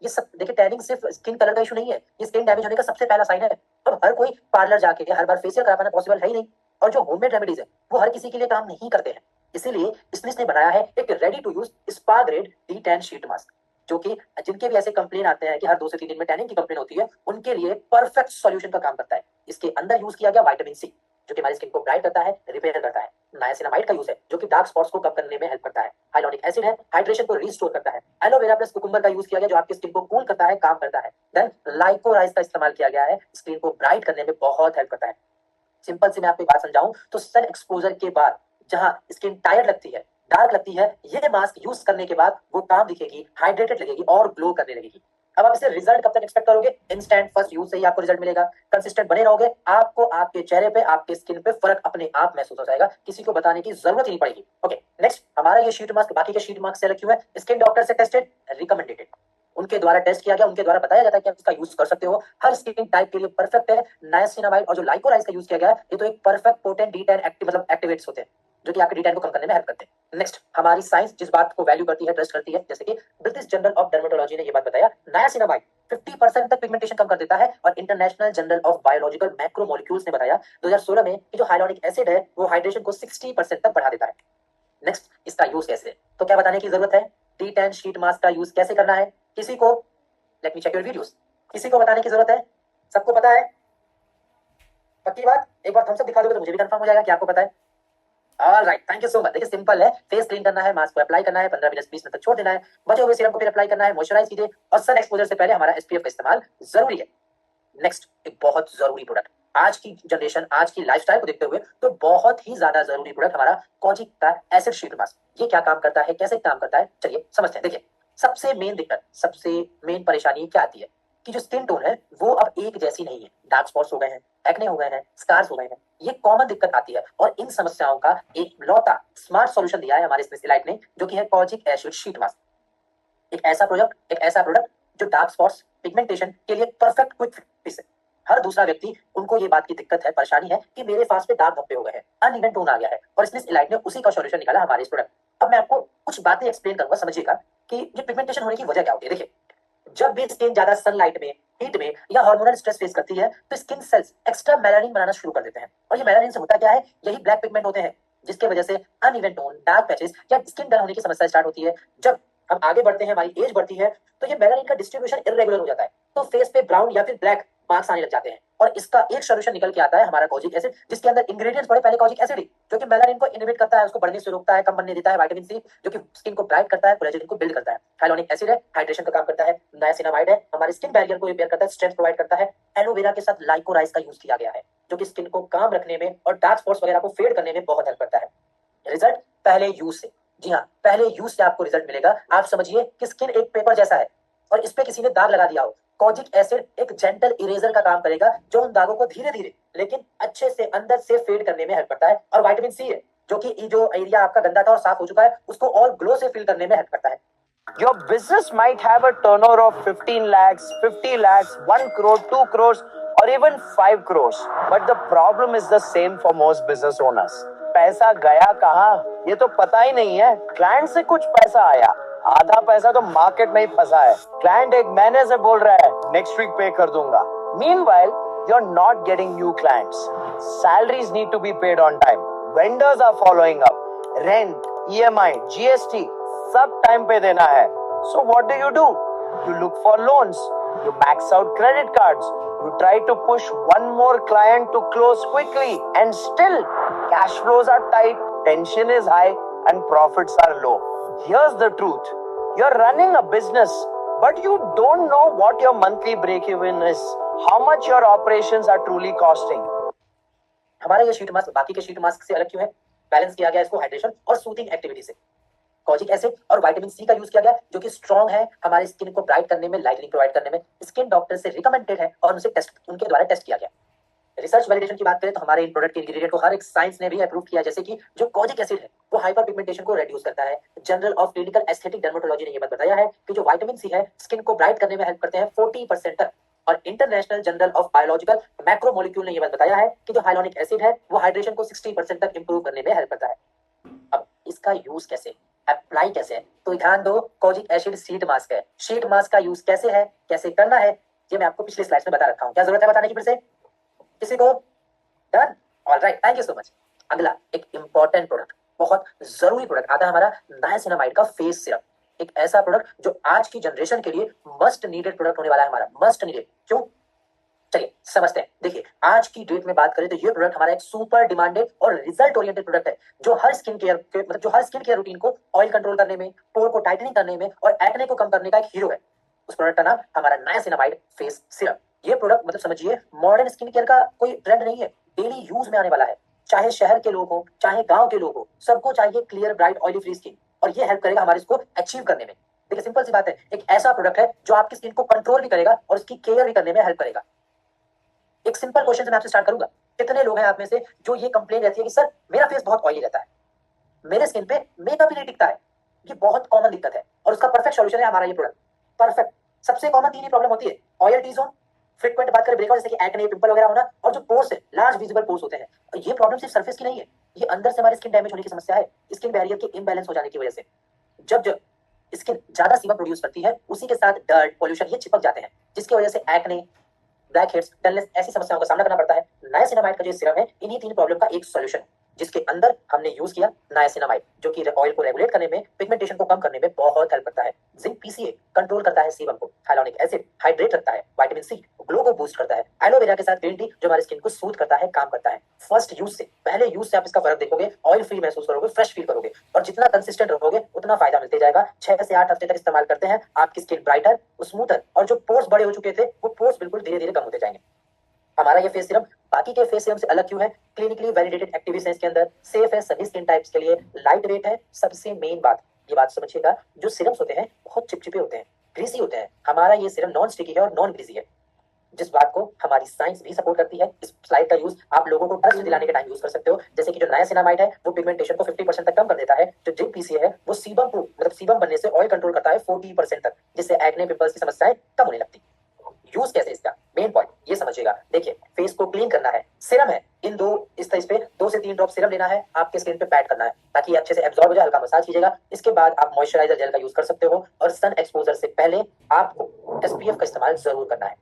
ये सब देखिए, टैनिंग सिर्फ स्किन कलर का इशू नहीं है, ये स्किन डैमेज होने का सबसे पहला साइन है। अब हर कोई पार्लर जाके हर बार फेशियल करा पाना पॉसिबल है ही नहीं, और जो होममेड रेमेडीज है वो हर किसी के लिए काम नहीं करते हैं। इसीलिए स्मिथ ने बनाया है एक ready to use spa grade T10 sheet mask, जो कि जिनके भी ऐसे कंप्लेन आते हैं कि हर 2 से 3 दिन में टैनिंग की कंप्लेन होती है, उनके लिए परफेक्ट सॉल्यूशन का काम करता है। इसके अंदर यूज किया गया विटामिन सी, जो कि हमारी स्किन को ब्राइट करता है, रिपेयर करता है। नायासिनामाइड का यूज है, जो कि डार्क स्पॉट्स को कम करने में हेल्प करता है। हाइलोनिक एसिड है, हाइड्रेशन को रिस्टोर करता है। एलोवेरा प्लस कुकुम्बर का यूज किया गया, जो आपकी स्किन को कूल करता है, काम करता है। देन लाइकोराइस का इस्तेमाल किया गया है, स्किन को ब्राइट करने में बहुत हेल्प करता है। सिंपल से मैं आपको एक बात समझाऊं तो सन एक्सपोजर के बाद जहां स्किन टायर्ड लगती है, डार्क लगती है, ये मास्क यूज करने के बाद वो काम दिखेगी, हाइड्रेटेड लगेगी और ग्लो करने लगेगी। अब आप इसे रिजल्ट कब तक एक्सपेक्ट करोगे? इंस्टेंट फर्स्ट यूज से ही आपको रिजल्ट मिलेगा। कंसिस्टेंट बने रहोगे, आपको आपके चेहरे पे, आपके स्किन पे फर्क अपने आप महसूस हो जाएगा, किसी को बताने की जरूरत ही नहीं पड़ेगी। ओके, नेक्स्ट हमारा ये शीट मास्क बाकी के शीट मास्क से अलग क्यों है? स्किन डॉक्टर से टेस्टेड, रिकमेंडेड, उनके द्वारा टेस्ट किया गया, उनके द्वारा बताया जाता है कि आप इसका यूज कर सकते हो, हर स्किन टाइप के लिए परफेक्ट है। नायासिनामाइड और जो लाइकोराइस का यूज किया गया है, ये तो एक परफेक्ट पोटेंट D10 एक्टिव मतलब एक्टिवेट्स होते हैं, जो कि आपके D10 को कम करने में हेल्प करते हैं। नेक्स्ट, हमारी साइंस जिस बात को वैल्यू करती है, ट्रस्ट करती है, जैसे कि ब्रिटिश जर्नल ऑफ डर्मेटोलॉजी ने ये बात बताया, नायासिनामाइड 50% तक पिगमेंटेशन कम कर देता है, और international journal of biological macromolecules ने बताया 2016 में कि जो हाइलोनिक एसिड है वो हाइड्रेशन को 60% तक बढ़ा देता है। नेक्स्ट, इसका यूज कैसे है? तो क्या बताने की जरूरत है? T10 शीट मास्क का यूज कैसे करना है? किसी को, let me check your videos, किसी को बताने की जरूरत है? सबको पता है? पक्की बात? एक बार थम्स अप दिखा दोगे तो मुझे भी कंफर्म हो जाएगा कि आपको पता है। Alright, thank you so much. देखिए सिंपल है, फेस क्लीन करना है, मास्क को अप्लाई करना है, 15 मिनट 20 मिनट तक छोड़ देना है, बचे हुए सीरम को फिर अप्लाई करना है, मॉइस्चराइज कीजिए, और सन एक्सपोजर से पहले हमारा SPF का इस्तेमाल जरूरी है। नेक्स्ट, एक बहुत जरूरी प्रोडक्ट, आज की जनरेशन, आज की लाइफस्टाइल को देखते हुए तो बहुत ही ज्यादा जरूरी प्रोडक्ट हमारा कोजिक का एसिड शीट मास्क। ये क्या काम करता है, कैसे काम करता है, चलिए समझते हैं। देखिए, सबसे मेन दिक्कत, सबसे मेन परेशानी क्या आती है कि जो स्किन टोन है वो अब एक जैसी नहीं है। डार्क स्पॉट्स हो गए हैं, एक्ने हो गए हैं, स्कार्स हो गए हैं, ये कॉमन दिक्कत आती है, और इन समस्याओं का एक लौता स्मार्ट सॉल्यूशन दिया है हमारे स्पेशलाइट ने, जो कि है कोजिक एसिड शीट मास्क। एक ऐसा प्रोडक्ट जो डार्क स्पॉट्स, पिगमेंटेशन के लिए परफेक्ट क्विक फिक्स है। हर दूसरा व्यक्ति, उनको ये बात की दिक्कत है, परेशानी है कि मेरे फेस पे दाग धब्बे हो गए हैं, अनइवन टोन आ गया है, और स्मिथ इलाइट ने उसी का सॉल्यूशन निकाला हमारे इस प्रोडक्ट। अब मैं आपको कुछ बातें एक्सप्लेन करूंगा, समझिएगा कि ये पिगमेंटेशन होने की वजह क्या होती है। देखिए, जब भी स्किन ज्यादा सनलाइट में, हीट में या हार्मोनल स्ट्रेस फेस करती है, तो स्किन सेल्स एक्स्ट्रा मेलानिन बनाना शुरू कर देते हैं, और ये मेलानिन से होता क्या है, यही ब्लैक पिगमेंट होते हैं, जिसके वजह से अनइवन टोन, डार्क पैचेस या स्किन डल होने की समस्या स्टार्ट होती है। जब हम आगे बढ़ते हैं, हमारी एज बढ़ती है, तो ये मेलानिन का डिस्ट्रीब्यूशन इरेगुलर हो जाता है, तो फेस पे ब्राउन या फिर ब्लैक मार्क्स आने लग जाते हैं, और इसका एक सॉल्यूशन निकल के आता है हमारा कोजिक एसिड, जिसके अंदर इंग्रेडिएंट्स बड़े पहले कोजिक एसिड, जो कि मेलानिन को इनहिबिट करता है, उसको बढ़ने से रोकता है, कम बनने देता है। विटामिन सी, जो कि स्किन को ब्राइट करता है, कोलेजन को बिल्ड करता है। हाइलोनिक एसिड है, हाइड्रेशन का काम करता है। नायासिनामाइड है, हमारे स्किन बैरियर को रिपेयर करता है, स्ट्रेंथ प्रोवाइड करता है। एलोवेरा के साथ लाइकोराइस का यूज किया गया है, जो कि स्किन को काम रखने में और डार्क स्पॉट्स वगैरह को फेड करने में बहुत हेल्प करता है। रिजल्ट पहले यूज से, जी हाँ, पहले यूज से आपको रिजल्ट मिलेगा। आप समझिए कि स्किन एक पेपर जैसा है, और इस पे किसी ने दाग लगा दिया हो, कोजिक एसिड एक जेंटल इरेजर का काम करेगा, जो उन दागों को धीरे धीरे लेकिन अच्छे से अंदर से फेड करने में हेल्प करता है। और विटामिन सी है, जो कि जो एरिया आपका गंदा था और साफ हो चुका है, उसको और ग्लो से फिल करने में हेल्प करता है। Your business might have a turnover of 15 lakhs, 50 lakhs, 1 crore, 2 crores, or even 5 crores. But the problem is the same for most business owners. पैसा गया कहाँ, ये तो पता ही नहीं है। क्लाइंट से कुछ पैसा आया, आधा पैसा तो मार्केट में ही फंसा है। क्लाइंट एक महीने से बोल रहा है नेक्स्ट वीक पे कर दूंगा। Meanwhile, you're not getting new clients. Salaries need to be paid on time. Vendors are following up. Rent, EMI, GST, सब टाइम पे देना है। So what do? You look for loans. You max out credit cards. You try to push one more client to close quickly, and still cash flows are tight, tension is high, and profits are low. Here's the truth. You're running a business, but you don't know what your monthly break even is, how much your operations are truly costing. हमारा ये sheet mask बाकी के sheet mask से अलग क्यों है? Balance किया गया इसको हाइड्रेशन और सूथिंग एक्टिविटी से। कॉजिक एसिड और विटामिन सी का यूज किया गया जो कि स्ट्रॉन्ग है हमारे स्किन को ब्राइट करने में, लाइटनिंग प्रोवाइड करने में। स्किन डॉक्टर से रिकमेंडेड है और उनके द्वारा टेस्ट किया गया। रिसर्च वैलिडेशन की बात करें तो हमारे इन प्रोडक्ट के इंग्रेडिएंट को हर एक साइंस ने भी अप्रूव किया, जैसे कि जो कॉजिक एसिड है वो हाइपर पिगमेंटेशन को रिड्यूस करता है। Journal of clinical aesthetic dermatology ने ये बात बताया है कि जो विटामिन सी है स्किन को ब्राइट करने में हेल्प करते हैं 40% तक। और international journal of biological macromolecule ने ये बात बताया है कि जो हाइलोनिक एसिड है वो हाइड्रेशन को 60% तक इंप्रूव करने में हेल्प करता है। अब इसका यूज कैसे, अप्लाई कैसे है, तो ध्यान दो। कॉजिक एसिड शीट मास्क है। शीट मास्क का यूज कैसे है, कैसे करना है, ये मैं आपको पिछले स्लाइड्स में बता रखा हूँ। क्या जरूरत है बताने की फिर से? किसी को? Done? Alright, thank you so much. अगला एक इंपॉर्टेंट प्रोडक्ट, बहुत जरूरी प्रोडक्ट आता है हमारा नाइसिनामाइड का फेस सिरप। एक ऐसा प्रोडक्ट जो आज की जनरेशन के लिए मस्ट नीडेड प्रोडक्ट होने वाला है हमारा, मस्ट नीडेड। क्यों? चलिए समझते हैं। देखिए आज की डेट में बात करें तो ये प्रोडक्ट हमारा एक सुपर डिमांडेड और रिजल्ट ओरिएंटेड प्रोडक्ट है जो हर स्किन केयर रूटीन को ऑयल कंट्रोल करने में, पोर को टाइटनिंग करने में और एक्ने को कम करने का एक हीरो है। उस प्रोडक्ट का नाम हमारा नाइसिनामाइड फेस सिरप। ये प्रोडक्ट मतलब समझिए मॉडर्न स्किन केयर का कोई ट्रेंड नहीं है, डेली यूज में आने वाला है। चाहे शहर के लोग हो चाहे गांव के लोग हो, सबको चाहिए clear bright oily free skin और ये हेल्प करेगा हमारे इसको अचीव करने में। देखिए सिंपल सी बात है, एक ऐसा प्रोडक्ट है जो आपकी स्किन को कंट्रोल भी करेगा और उसकी केयर भी करने में हेल्प करेगा। एक सिंपल क्वेश्चन से मैं आपसे स्टार्ट करूंगा। कितने लोग हैं आप में से जो ये कंप्लेन रहती है कि सर मेरा फेस बहुत ऑयली रहता है, मेरे स्किन पे मेकअप ही नहीं टिकता है? ये बहुत कॉमन दिक्कत है और उसका परफेक्ट सॉल्यूशन है हमारा ये प्रोडक्ट। परफेक्ट। सबसे कॉमन तीन ही प्रॉब्लम होती है, ऑयल टी जोन, फ्रीक्वेंट बात करें ब्रेकआउट जैसे कि एक्ने, पिंपल वगैरह होना, और जो पोर्स है लार्ज विजिबल पोर्स होते हैं। और ये प्रॉब्लम सिर्फ सरफेस की नहीं है, ये अंदर से हमारी स्किन डैमेज होने की समस्या है, स्किन बैरियर के इम्बैलेंस हो जाने की वजह से। जब जब स्किन ज्यादा सीबम प्रोड्यूस करती है उसी के साथ डर्ट, पॉल्यूशन ये चिपक जाते हैं, जिसकी वजह से एक्ने, ब्लैक हेड्स, डलनेस ऐसी समस्याओं का सामना करना पड़ता है। नाइसिनामाइड का जो सिरप है इन्हीं तीन प्रॉब्लम का एक सॉल्यूशन, जिसके अंदर हमने यूज किया नाइसिनामाइड, जो कि ऑयल को रेगुलेट करने में, पिगमेंटेशन को कम करने में बहुत हेल्प करता है। जिंक पीसीए कंट्रोल करता है सीबम को, हाइलोनिक एसिड हाइड्रेट रखता है, विटामिन सी ग्लो को बूस्ट करता है, एलोवेरा के साथ ग्रीन टी जो हमारी स्किन को सूथ करता है, काम करता है। फर्स्ट यूज से, पहले यूज से आप इसका फर्क देखोगे, ऑयल फ्री महसूस करोगे, फ्रेश फील करोगे और जितना कंसिस्टेंट रहोगे उतना फायदा मिलते जाएगा। 6 से 8 हफ्ते तक इस्तेमाल करते हैं, आपकी स्किन ब्राइटर, स्मूथर और जो पोर्स बड़े हो चुके थे वो पोर्स बिल्कुल धीरे धीरे कम होते जाएंगे। हमारा ये फेस सीरम बाकी के फेस सीरम से अलग क्यों है? क्लिनिकली वैलिडेटेड एक्टिविटीज है इसके अंदर, सेफ है सभी स्किन टाइप्स के लिए, लाइट वेट है। सबसे मेन बात, ये बात समझिएगा, जो सीरम्स होते हैं बहुत चिपचिपे होते हैं, ग्रीसी होते हैं। हमारा ये सीरम नॉन स्टिकी है और नॉन ग्रीसी है, जिस बात को हमारी साइंस भी सपोर्ट करती है। इस स्लाइड का यूज आप लोगों को ट्रस्ट दिलाने के टाइम यूज कर सकते हो, जैसे कि जो नाइसिनामाइड है वो पिगमेंटेशन को 50% तक कम कर देता है, जो जिंक पीसीए है वो सीबम को मतलब सीबम बनने से ऑयल कंट्रोल करता है 40% तक, जिससे एक्ने, पिंपल्स की समस्याएं कम होने लगती। यूज कैसे इसका, मेन पॉइंट ये समझिएगा। देखिए फेस को क्लीन करना है, सिरम है, इन इस पे 2 से 3 ड्रॉप सिरम लेना है, आपके स्किन पे पैट करना है ताकि अच्छे से एब्जॉर्ब हो जाए, हल्का मसाज कीजिएगा। इसके बाद आप मॉइस्चराइजर जेल का यूज कर सकते हो और सन एक्सपोजर से पहले आपको एसपीएफ का इस्तेमाल जरूर करना है।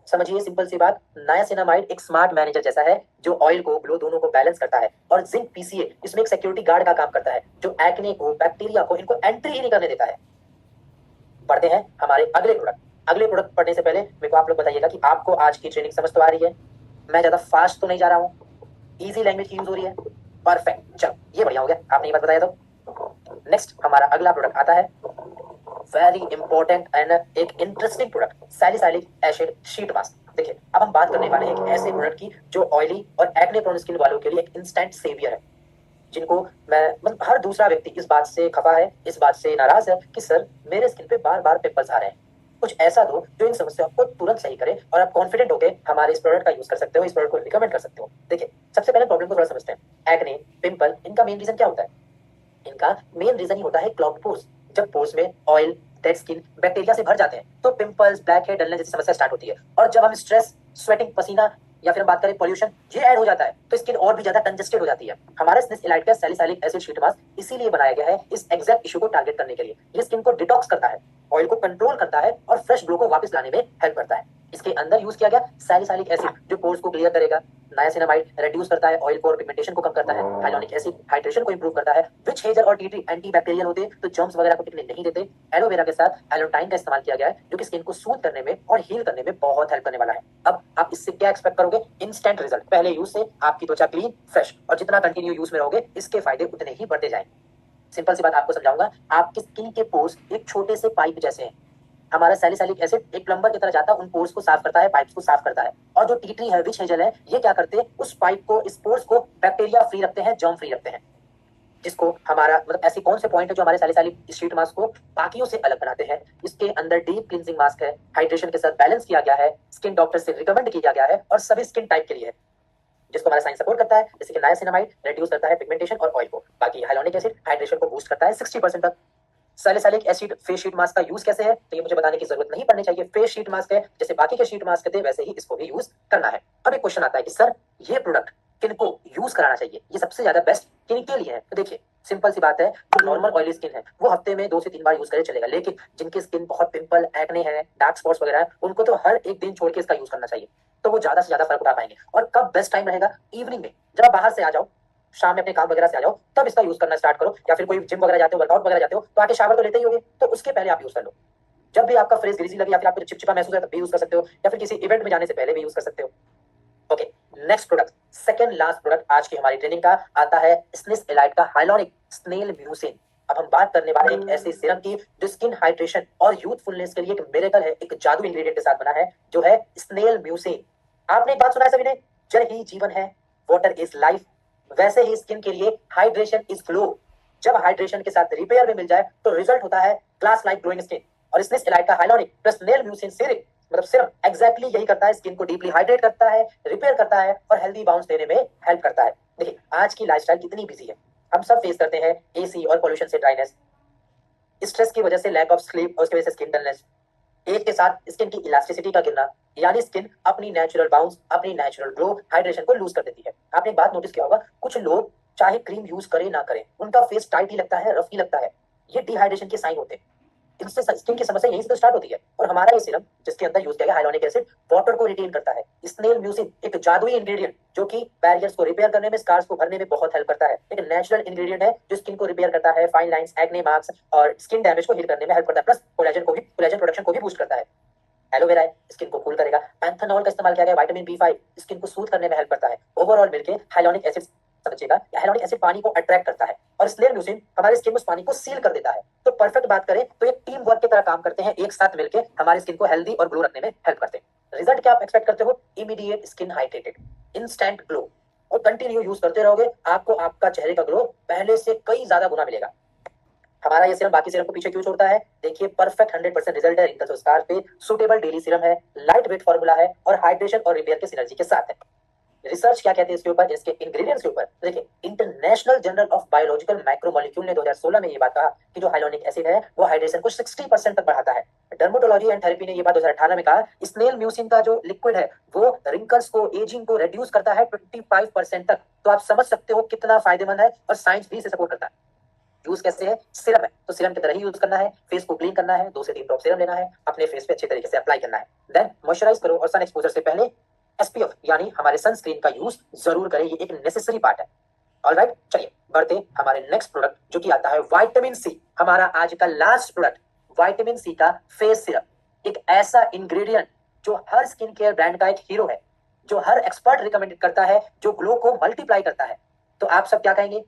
समझिए सिंपल सी बात, नाइसिनामाइड एक स्मार्ट मैनेजर जैसा है जो ऑयल को, ग्लो दोनों को बैलेंस करता है, और जिंक पीसीए इसमें एक सिक्योरिटी गार्ड का काम करता है जो एक्ने को, बैक्टीरिया को, इनको एंट्री ही नहीं करने देता है। बढ़ते हैं हमारे अगले प्रोडक्ट। अगले प्रोडक्ट पढ़ने से पहले मेरे को आप लोग बताइएगा कि आपको आज की ट्रेनिंग समझ तो आ रही है, मैं ज्यादा फास्ट तो नहीं जा रहा हूँ, इजी लैंग्वेज की यूज हो रही है? परफेक्ट, चलो ये बढ़िया हो गया, आपने ये बात बताया। तो नेक्स्ट हमारा अगला प्रोडक्ट आता है, वेरी इंपॉर्टेंट एंड एक interesting product, salicylic acid sheet mask. देखिए अब हम बात करने वाले हैं एक ऐसे प्रोडक्ट की जो ऑयली और एक्ने प्रोन स्किन वालों के लिए एक इंस्टेंट सेवियर है, जिनको मैं मतलब हर दूसरा व्यक्ति इस बात से खफा है, इस बात से नाराज है कि सर मेरे स्किन पे बार बार पिंपल्स आ रहे हैं। कुछ ऐसा दो जो इन समस्याओं को तुरंत सही करे और आप कॉन्फिडेंट होकर हमारे इस प्रोडक्ट का यूज कर सकते हो, इस प्रोडक्ट को रिकमेंड कर सकते हो। देखिए सबसे पहले प्रॉब्लम को थोड़ा समझते हैं। एक्ने, पिंपल, इनका मेन रीजन क्या होता है? इनका मेन रीजन ही होता है क्लॉग्ड पोर्स। जब पोर्स में ऑयल, डेड स्किन, बैक्टीरिया से भर जाते हैं तो पिंपल्स, ब्लैक हेड, डलनेस जैसी समस्या स्टार्ट होती है। और जब हम स्ट्रेस, स्वेटिंग, पसीना या फिर हम बात करें पॉल्यूशन, ये ऐड हो जाता है तो स्किन और भी ज्यादा कंजेस्टेड हो जाती है। हमारा स्निस का सैलिसाइलिक एसिड शीट मास्क इसीलिए बनाया गया है, इस एग्जैक्ट इशू को टारगेट करने के लिए। ये स्किन को डिटॉक्स करता है, ऑयल को कंट्रोल करता है और फ्रेश ग्लो को वापस लाने में हेल्प करता है। इसके अंदर यूज किया गया सैलिसाइलिक एसिड जो पोर्स को क्लियर करेगा, नाइसिनामाइड रिड्यूस करता है ऑयल को और पिगमेंटेशन को कम करता है, हाइलोनिक एसिड हाइड्रेशन को इंप्रूव करता है, विच हेजल और टी ट्री एंटी बैक्टीरियल होते हैं तो जर्म्स वगैरह को टिकने नहीं देते। एलोवेरा के साथ एलोटाइन का इस्तेमाल किया गया है जो कि स्किन को सूद करने में और हील करने में बहुत हेल्प करने वाला है। अब आप इससे क्या एक्सपेक्ट करोगे? Instant result. पहले यूज से आपकी त्वचा क्लीन, फ्रेश, और जितना कंटिन्यू यूज में रहोगे इसके फायदे उतने ही बढ़ते जाएंगे। सिंपल सी बात आपको समझाऊंगा, आपकी स्किन के पोर्स एक छोटे से पाइप जैसे हैं, हमारा सैलिसाइलिक एसिड एक प्लम्बर की तरह जाता है, उन पोर्स को साफ करता है, पाइप्स को साफ करता है। और जो टी ट्री है, विच हेजल है, ये क्या करते हैं, उस पाइप को, इस पोर्स को बैक्टीरिया फ्री रखते हैं, जर्म फ्री रखते हैं, जिसको हमारा मतलब ऐसे कौन से पॉइंट है जो हमारे सैलिसाइलिक शीट मास्क को बाकियों से अलग बनाते हैं। इसके अंदर डीप क्लींजिंग मास्क है, हाइड्रेशन के साथ बैलेंस किया गया है, स्किन डॉक्टर से रिकमेंड किया गया है और सभी स्किन टाइप के लिए है, जिसको हमारा साइंस सपोर्ट करता है। जैसे कि नायासिनामाइड रेड्यूस करता है पिगमेंटेशन और ऑयल को, बाकी हाइलोनिक एसिड हाइड्रेशन को बूस्ट करता है 60% तक। Salicylic acid face sheet mask का यूज कैसे है, तो ये मुझे बताने की जरूरत नहीं पड़नी चाहिए। फेस शीट मास्क है, जैसे बाकी के शीट मास्क थे वैसे ही इसको भी यूज करना है। अब एक क्वेश्चन आता है कि सर ये प्रोडक्ट किनको यूज कराना चाहिए, ये सबसे ज्यादा बेस्ट किनके लिए है। तो देखिए सिंपल सी बात है, जो नॉर्मल ऑयली स्किन है वो हफ्ते में 2 से 3 बार यूज करे चलेगा, लेकिन जिनकी स्किन बहुत पिंपल, एक्ने है, डार्क स्पॉट्स वगैरह है, उनको तो हर एक दिन छोड़ के इसका यूज करना चाहिए, तो वो ज्यादा से ज्यादा फर्क उठा पाएंगे। और कब बेस्ट टाइम रहेगा, इवनिंग में, जब आप बाहर से आ जाओ, शाम में अपने काम वगैरह से आ जाओ, तब इसका यूज करना स्टार्ट करो। या फिर कोई जिम वगैरह जाते हो, वर्कआउट वगैरह जाते हो, तो आके शावर तो लेते ही होगे, तो उसके पहले आप यूज कर लो। जब भी आपका फेस ग्रीजी लगे या फिर आपको चिपचिपा महसूस है तब भी यूज कर सकते हो, या फिर किसी इवेंट में जाने से पहले भी यूज कर सकते हो। Okay, next product, second last product आज की हमारी ट्रेनिंग का आता है स्निस एलाइट का हाइलोनिक स्नेल म्यूसिन। अब हम बात करने वाले एक ऐसे सीरम की जो स्किन हाइड्रेशन और यूथफुलनेस के लिए एक मिरेकल है, एक जादू इंग्रेडिएंट के साथ बना है, जो है स्नेल म्यूसिन। आपने एक बात सुना है सभी ने, जल ही जीवन है, वाटर इज लाइफ। वैसे ही स्किन के लिए हाइड्रेशन इज ग्लो। जब हाइड्रेशन के साथ रिपेयर में मिल जाए तो रिजल्ट होता है ग्लास लाइक ग्लोइंग स्किन। और स्निस एलाइट का hyaluronic plus snail mucin serum मतलब सिर्फ एग्जैक्टली यही करता है, स्किन को डीपली हाइड्रेट करता है, रिपेयर करता है और हेल्दी बाउंस देने में हेल्प करता है। देखिए आज की लाइफस्टाइल कितनी बिजी है, हम सब फेस करते हैं एसी और पोल्यूशन से ड्राइनेस, स्ट्रेस की वजह से लैक ऑफ स्लीप और उसकी वजह से स्किन डलनेस, एज के साथ स्किन की इलास्टिसिटी का गिरना, यानी स्किन अपनी नेचुरल बाउंस, अपनी नेचुरल ग्लो, हाइड्रेशन को लूज कर देती है। आपने एक बात नोटिस किया होगा, कुछ लोग चाहे क्रीम यूज करें ना करें, उनका फेस टाइट ही लगता है, रफ ही लगता है, ये डिहाइड्रेशन के साइन होते हैं। इनसे स्किन की समस्या यहीं से तो स्टार्ट होती है। और हमारा ये सीरम जिसके अंदर यूज किया गया हाइलोनिक एसिड वाटर को रिटेन करता है। स्नेल म्यूसिन एक जादुई इंग्रेडिएंट जो कि बैरियर्स को रिपेयर करने में, स्कार्स को भरने में बहुत हेल्प करता है। एक नेचुरल इंग्रेडिएंट है जो स्किन को रिपेयर करता है, फाइन लाइंस, एक्ने मार्क्स और स्किन डैमेज को हील करने में हेल्प करता है, प्लस कोलेजन प्रोडक्शन को भी बूस्ट करता है। एलोवेरा है, स्किन को कूल करेगा। पैंथेनॉल का इस्तेमाल किया गया, विटामिन B5 स्किन को सूद करने में हेल्प करता है। ओवरऑल मिलके हाइलोनिक एसिड समझिएगा, हाइलोनिक एसिड पानी को अट्रैक्ट करता है और स्नेल म्यूसिन हमारे स्किन में उस पानी को सील कर देता है। तो परफेक्ट बात करें तो ये टीम वर्क की तरह काम करते हैं, एक साथ मिलके हमारी स्किन को हेल्दी और ग्लो रखने में हेल्प करते हैं। रिजल्ट क्या आप एक्सपेक्ट करते हो, immediate skin hydrated, instant glow. और कंटिन्यू यूज करते रहोगे, आपको आपका चेहरे का ग्लो पहले से कई ज्यादा गुना मिलेगा। हमारा ये सीरम बाकी सीरम को पीछे क्यों छोड़ता है, देखिए परफेक्ट 100% रिजल्ट है, रिंकल्स और स्कार्स पे सूटेबल डेली सीरम है, लाइट वेट फॉर्मूला है और हाइड्रेशन और रिपेयर के सिनर्जी के साथ है। रिसर्च क्या कहते हैं इसके ऊपर, इसके इंग्रेडिएंट्स के ऊपर, देखिए international journal of biological micromolecule ने 2016 में ये बात कहा कि जो हाइलोनिक एसिड है वो हाइड्रेशन को 60% तक बढ़ाता है। डर्मेटोलॉजी एंड थेरेपी ने ये बात 2018 में कहा, स्नेल म्यूसिन का जो लिक्विड है वो रिंकल्स को, एजिंग को रेड्यूस करता है 25% तक। तो आप समझ सकते हो कितना फायदेमंद है, और साइंस भी इसे सपोर्ट करता है। यूज कैसे है, सिरम है तो सिरम की तरह ही यूज करना है, फेस को क्लीन करना है, 2 से 3 ड्रॉप सिरम लेना है, अपने फेस पे अच्छे तरीके से अप्लाई करना है, देन मॉइस्चराइज करो और सन एक्सपोजर से पहले SPF यानी हमारे सनस्क्रीन का यूज जरूर करें, ये एक नेसेसरी पार्ट है। ऑलराइट, चलिए बढ़ते हमारे नेक्स्ट प्रोडक्ट जो कि आता है विटामिन सी। हमारा आज का लास्ट प्रोडक्ट विटामिन सी का फेस सिरम, एक ऐसा इंग्रेडिएंट जो हर स्किन केयर ब्रांड का एक हीरो है, जो हर एक्सपर्ट रिकमेंड करता है, जो ग्लो को मल्टीप्लाई करता है। तो आप सब क्या कहेंगे,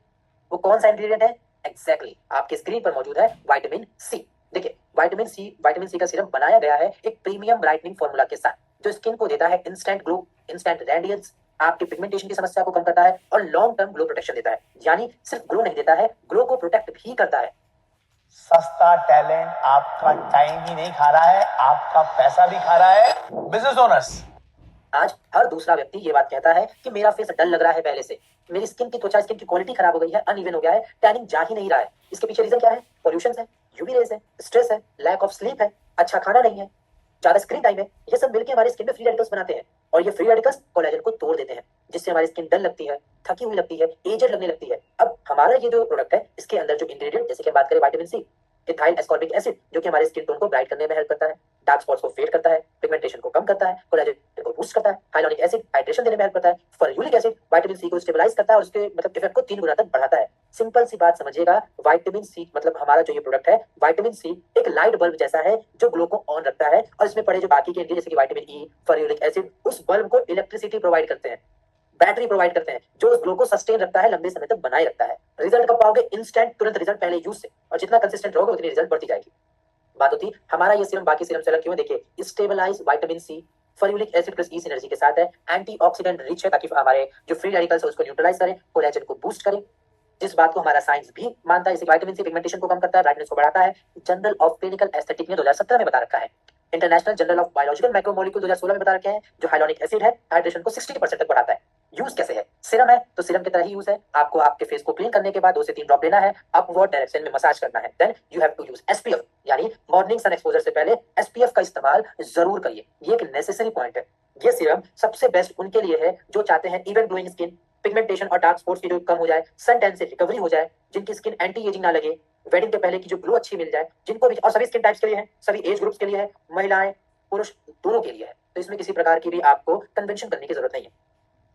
वो कौन सा इंग्रेडिएंट है, एग्जैक्टली आपके स्क्रीन पर मौजूद है विटामिन सी। देखिए विटामिन सी का सीरम बनाया गया है एक प्रीमियम ब्राइटनिंग फॉर्मूला के साथ, जो स्किन को देता है इंस्टेंट ग्लो, इंस्टेंट रेडियंस, आपके पिगमेंटेशन की समस्या को कम करता है और लॉन्ग टर्म ग्लो प्रोटेक्शन देता है। यानी सिर्फ ग्लो नहीं देता है, ग्लो को प्रोटेक्ट भी करता है। सस्ता टैलेंट आपका टाइम ही नहीं खा रहा है, आपका पैसा भी खा रहा है। बिजनेस ओनर्स, आज हर दूसरा व्यक्ति ये बात कहता है कि मेरा फेस डल लग रहा है पहले से, मेरी स्किन की त्वचा, स्किन की क्वालिटी खराब हो गई है, अनइवन हो गया है, टैनिंग जा ही नहीं रहा है। इसके पीछे रीजन क्या है, पोल्यूशन है, यूवी रेज है, स्ट्रेस है, लैक ऑफ स्लीप है, अच्छा खाना नहीं है, ज्यादा स्क्रीन टाइम है। ये सब मिलकर हमारी स्किन में फ्री रेडिकल्स बनाते हैं और ये फ्री रेडिकल्स कोलेजन को तोड़ देते हैं, जिससे हमारी स्किन डल लगती है, थकी हुई लगती है, एजेड लगने लगती है। अब हमारा ये जो प्रोडक्ट है इसके अंदर जो इंग्रेडिएंट, जैसे कि बात करें vitamin C, ethyl ascorbic acid जो कि हमारे स्किन टोन को ब्राइट करने में हेल्प करता है, डार्क स्पॉट्स को फेड करता है, पिगमेंटेशन को कम करता है, कोलेजन को बूस्ट करता है, हाइलोनिक एसिड हाइड्रेशन देने में हेल्प करता है, फॉल्यूलिक एसिड विटामिन सी को स्टेबलाइज करता है और उसके मतलब इफेक्ट को 3 गुना तक बढ़ाता है। सिंपल सी बात समझिएगा, विटामिन सी मतलब हमारा जो ये प्रोडक्ट है विटामिन सी एक लाइट बल्ब जैसा है जो ग्लो को ऑन रखता है, और इसमें पड़े जो बाकी के इंग्रेडिएंट जैसे कि विटामिन ई, फॉल्यूलिक एसिड उस बल्ब को इलेक्ट्रिसिटी प्रोवाइड करते हैं, बैटरी प्रोवाइड करते हैं, जो उस ग्लो को सस्टेन रखता है, लंबे समय तक बनाए रखता है। रिजल्ट कब पाओगे, इंस्टेंट, तुरंत रिजल्ट पहले यूज से, और जितना कंसिस्टेंट रहोगे उतनी रिजल्ट बढ़ती जाएगी। बात होती हमारा ये सीरम बाकी सीरम से अलग क्यों है? देखिए, stabilize vitamin C ferulic acid plus E synergy के साथ है, एंटीऑक्सीडेंट रिच है ताकि हमारे जो फ्री रेडिकल्स है उसको न्यूट्रलाइज करे, कोलेजन को बूस्ट करे, जिस बात को हमारा साइंस भी मानता है। इसे विटामिन सी पिगमेंटेशन को कम करता है, ब्राइटनेस को बढ़ाता है। जर्नल ऑफ क्लिनिकल एस्थेटिक ने 2017 में बता रखा है। International journal of biological micromolecule 2016 में बता रखे हैं जो हाइलोनिक एसिड है, हाइड्रेशन को 60% तक बढ़ाता है। यूज कैसे है? सिरम है तो सिरम की तरह ही यूज है। आपको आपके फेस को क्लीन करने के बाद 2 से 3 ड्रॉप लेना है, अपवर्ड डायरेक्शन में मसाज करना है। Then you have to use SPF, यानी मॉर्निंग सन एक्सपोजर से पहले एसपीएफ का इस्तेमाल जरूर करिए। ये एक नेसेसरी पॉइंट है। ये सीरम सबसे बेस्ट उनके लिए है जो चाहते हैं इवन ग्लोइंग स्किन, पिगमेंटेशन और डार्क स्पॉट्स की जो कम हो जाए, सन टैन से रिकवरी हो जाए, जिनकी स्किन एंटी एजिंग ना लगे, वेडिंग के पहले की जो ग्लो अच्छी मिल जाए, जिनको भी, और सभी स्किन टाइप्स के लिए है, सभी एज ग्रुप्स के लिए है, महिलाएं पुरुष दोनों के लिए है। तो इसमें किसी प्रकार की भी आपको कन्वेंशन करने की जरूरत नहीं है।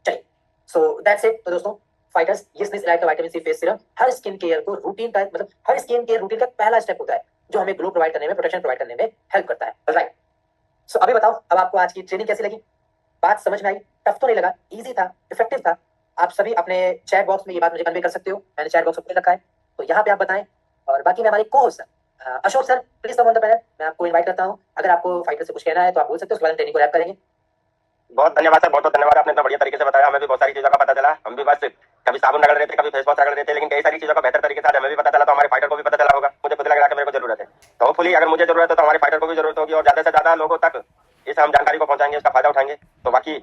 चलिए, सो दैट्स इट। तो दोस्तों, फाइटर्स, ये स्निस इलाइट का विटामिन सी फेस सीरम हर स्किन केयर को रूटीन का, मतलब हर स्किन केयर रूटीन का पहला स्टेप होता है जो हमें ग्लो प्रोवाइड करने में, प्रोटेक्शन प्रोवाइड करने में हेल्प करता है। राइट। सो अभी बताओ, अब आपको आज की ट्रेनिंग कैसी लगी? बात समझ में आई? टफ तो नहीं लगा? इजी था? इफेक्टिव था? आप सभी अपने चैट बॉक्स में ये बात मुझे कन्वे कर सकते हो, मैंने चैट बॉक्स खोल रखा है, तो यहाँ पे आप बताएं। और बाकी में हमारे को sir Ashok sir, please come on the panel, मैं आपको इनवाइट करता हूँ। अगर आपको फाइटर से कुछ कहना है तो आप बोल सकते हो, उसके बाद हम ट्रेनिंग को रैप करेंगे। बहुत धन्यवाद सर, बहुत बहुत धन्यवाद। आपने इतना बढ़िया तरीके से बताया, हमें भी बहुत सारी चीजों का पता चला। हम भी बस कभी साबुन रगड़ रहे थे, कभी फेस वॉश रगड़ रहे थे, लेकिन कई सारी चीजों का बेहतर तरीके से हमें भी पता चला, तो हमारे फाइटर को भी पता चला होगा। मुझे खुद लग रहा है कि मेरे को जरूरत है, तो होपफुली अगर मुझे जरूरत है तो हमारे फाइटर को भी जरूरत होगी और ज्यादा से ज्यादा लोगों तक इस हम जानकारी को पहुंचाएंगे, इसका फायदा उठाएंगे। तो बाकी